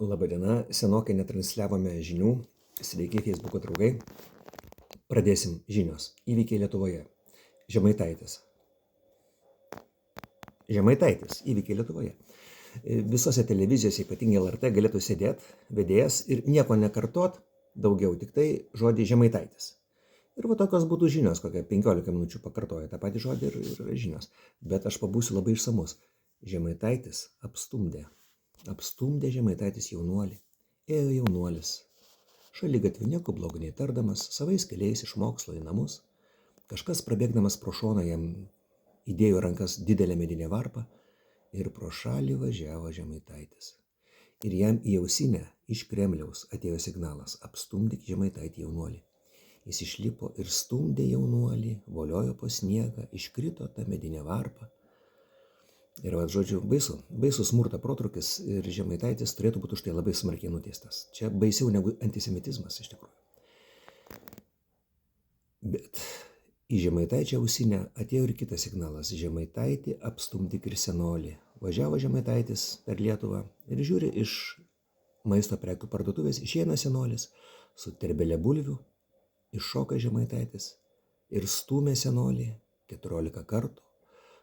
Labadiena, senokai netransliavome žinių. Sveiki, Facebook'o draugai. Pradėsim žinios. Įvykiai Lietuvoje. Žemaitaitis. Įvykiai Lietuvoje. Visose televizijose, ypatingai LRT, galėtų sėdėti vedėjas ir nieko nekartot daugiau, tik tai žodį Žemaitaitis. Ir va tokios būtų žinios, kokią 15 minučių pakartoja tą patį žodį ir žinios. Bet aš pabūsiu labai išsamus. Žemaitaitis apstumdė Žemaitaitis jaunuolį. Ėjo jaunuolis. Šaligatviu nieko blogo neįtardamas, savais keliais iš mokslo į namus. Kažkas prabėgdamas pro šoną jam įdėjo rankas didelę medinę varpą ir pro šalį važiavo Žemaitaitis. Ir jam į ausinę iš Kremliaus atėjo signalas: apstumdyk Žemaitaitį jaunuolį. Jis išlipo ir stumdė jaunuolį, voliojo po sniegą, iškrito tą medinę varpą. Ir žodžiu, baisus smurto protrūkis ir Žemaitaitis turėtų būti už tai labai smarkiai nuteistas. Čia baisiau negu antisemitizmas iš tikrųjų. Bet į Žemaitaičio ausinę atėjo ir kitas signalas: Žemaitaitį apstumdyk ir senolį. Važiavo Žemaitaitis per Lietuvą ir žiūri, iš maisto prekių parduotuvės išeina senolis su terbelė bulvių, iššoka Žemaitaitis ir stūmė senolį 14 kartų,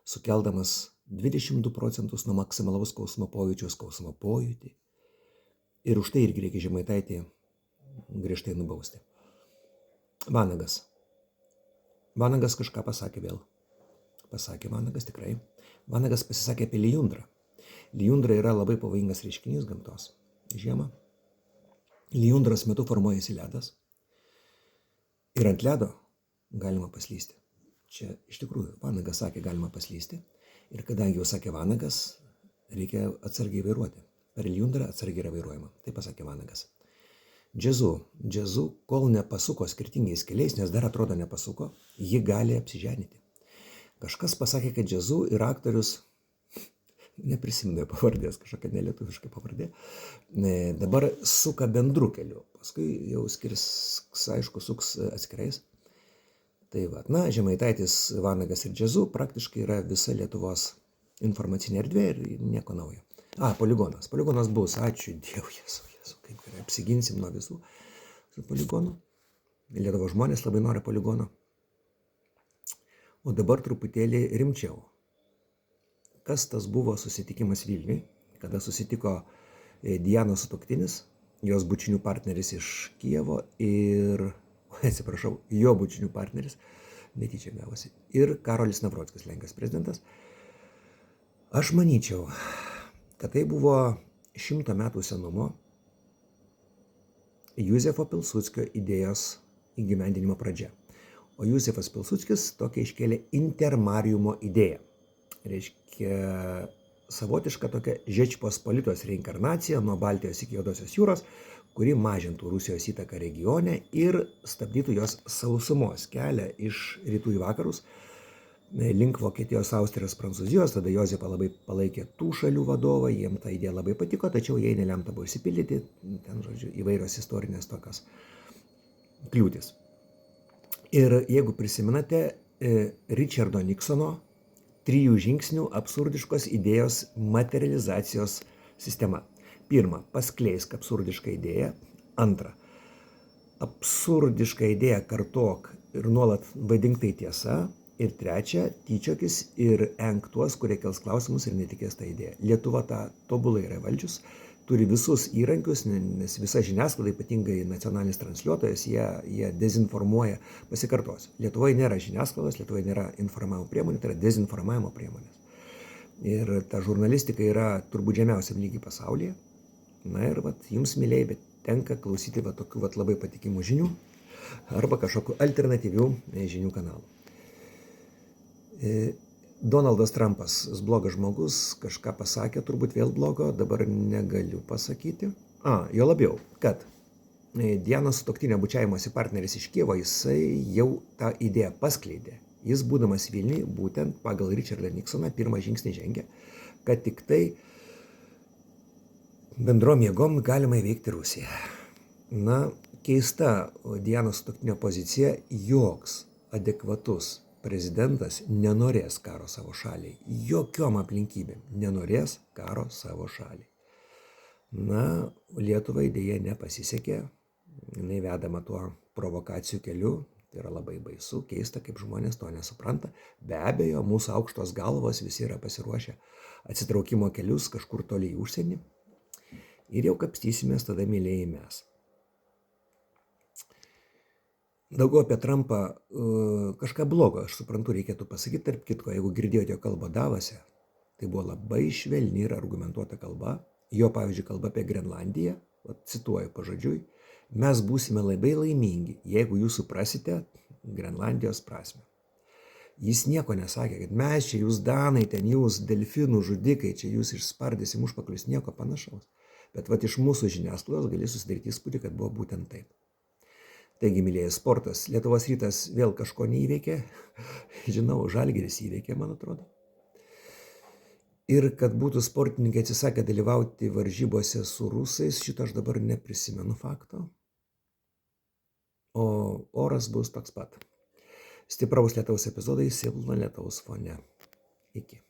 sukeldamas 22% nuo maksimalaus skausmo pojūtį. Ir už tai irgi reikia Žemaitaitį griežtai nubausti. Vanagas kažką pasakė vėl. Pasakė Vanagas tikrai. Vanagas pasisakė apie lijundrą. Lijundra yra labai pavojingas reiškinys gamtos. Žiemą. Lijundros metu formuojasi ledas. Ir ant ledo galima paslysti. Čia iš tikrųjų Vanagas sakė, galima paslysti. Ir kadangi jau sakė Vanagas, reikia atsargiai vairuoti. Per lijundrą atsargiai yra vairuojama. Tai pasakė Vanagas. Džiazu, kol nepasuko skirtingais keliais, nes dar atrodo nepasuko, ji gali apsiženyti. Kažkas pasakė, kad Džiazu ir aktorius, neprisimenu pavardės, kažkokia nelietuviška pavardė, dabar suka bendru keliu. Paskui jau suks atskirais. Tai va, Žemaitaitis, Vanagas ir Džiazu praktiškai yra visa Lietuvos informacinė erdvė ir nieko naujo. Poligonas. Poligonas bus, ačiū Dievui, Jėzu, kaip gerai, apsiginsim nuo visų su poligonu. Lietuvos žmonės labai nori poligono. O dabar truputėlį rimčiau. Kas tas buvo susitikimas Vilniui, kada susitiko Dianos sutuoktinis, jos bučinių partneris iš Kijevo ir jo bučinių partneris, netyčia gavosi, ir Karolis Navrockis, Lenkijos prezidentas. Aš manyčiau, kad tai buvo 100 metų senumo Juzefo Pilsudskio idėjos įgyvendinimo pradžia. O Juzefas Pilsudskis tokia iškėlė intermariumo idėją. Reiškia savotiška tokia Žečpospolitos reinkarnacija nuo Baltijos iki Juodosios jūros, kuri mažintų Rusijos įtaką regione ir stabdytų jos sausumos kelią iš rytų į vakarus link Vokietijos, Austrijos, Prancūzijos. Tada Jozefą labai palaikė tų šalių vadovai, jiems ta idėja labai patiko, tačiau jai nelemta buvo išsipildyti, ten, žodžiu, įvairios istorinės tokios kliūtis. Ir jeigu prisimenate, Richardo Nixono 3 žingsnių absurdiškos idėjos materializacijos sistema. 1. Paskleisk absurdišką idėją. 2. Absurdišką idėją kartok ir nuolat vaidink tai tiesa. Ir 3. Tyčiokis ir enk tuos, kurie kels klausimus ir netikės tą idėją. Lietuva tą tobulai yra valdžius, turi visus įrankius, nes visa žiniasklaida, ypatingai nacionalinis transliuotojas, jie dezinformuoja. Pasikartosiu, Lietuvoje nėra žiniasklaidos, Lietuvoje nėra informavimo priemonių, tai yra dezinformavimo priemonės. Ir ta žurnalistika yra turbūt žemiausiam lygiai pasaulyje. Ir jums, mėlyjei, bet tenka klausyti tokių labai patikimų žinių arba kažkokių alternatyvių žinių kanalų. Donaldas Trumpas, blogas žmogus, kažką pasakė, turbūt vėl blogo, dabar negaliu pasakyti. Jo labiau, kad Dianos sutuoktinio bučiavimosi partneris iš Kijevo, jisai jau tą idėją paskleidė. Jis, būdamas Vilniui, būtent pagal Richardą Nixoną, pirmą žingsnį žengė, kad tik tai bendrom jėgom galima įveikti Rusiją. Keista Dianos sutuoktinio pozicija, joks adekvatus prezidentas nenorės karo savo šaliai. Jokiom aplinkybėm nenorės karo savo šaliai. Na, Lietuvai dėja nepasisekė, jinai vedama tuo provokacijų keliu, tai yra labai baisu, keista, kaip žmonės to nesupranta. Be abejo, mūsų aukštos galvos visi yra pasiruošę atsitraukimo kelius kažkur toli į užsienį ir jau kapstysimės tada mylėjai mes. Daugiau apie Trumpą kažką blogo, aš suprantu, reikėtų pasakyti, tarp kitko, jeigu girdėjote jo kalbą Davose, tai buvo labai švelni ir argumentuota kalba. Jo, pavyzdžiui, kalba apie Grenlandiją, cituoju pažodžiui, mes būsime labai laimingi, jeigu jūs suprasite Grenlandijos prasme. Jis nieko nesakė, kad mes čia, jūs danai, ten jūs delfinų žudikai, čia jūs išspardysim užpakalius, nieko panašaus. Bet iš mūsų žiniasklaidos gali susidaryti įspūdį, kad buvo būtent taip. Taigi, mylėjai, sportas. Lietuvos Rytas vėl kažko neįveikė. Žinau, Žalgiris įveikė, man atrodo. Ir kad būtų sportininkai atsisakę dalyvauti varžybose su rusais, šito aš dabar neprisimenu fakto. O oras bus toks pat. Stipraus lietaus epizodai silpno lietaus fone. Iki.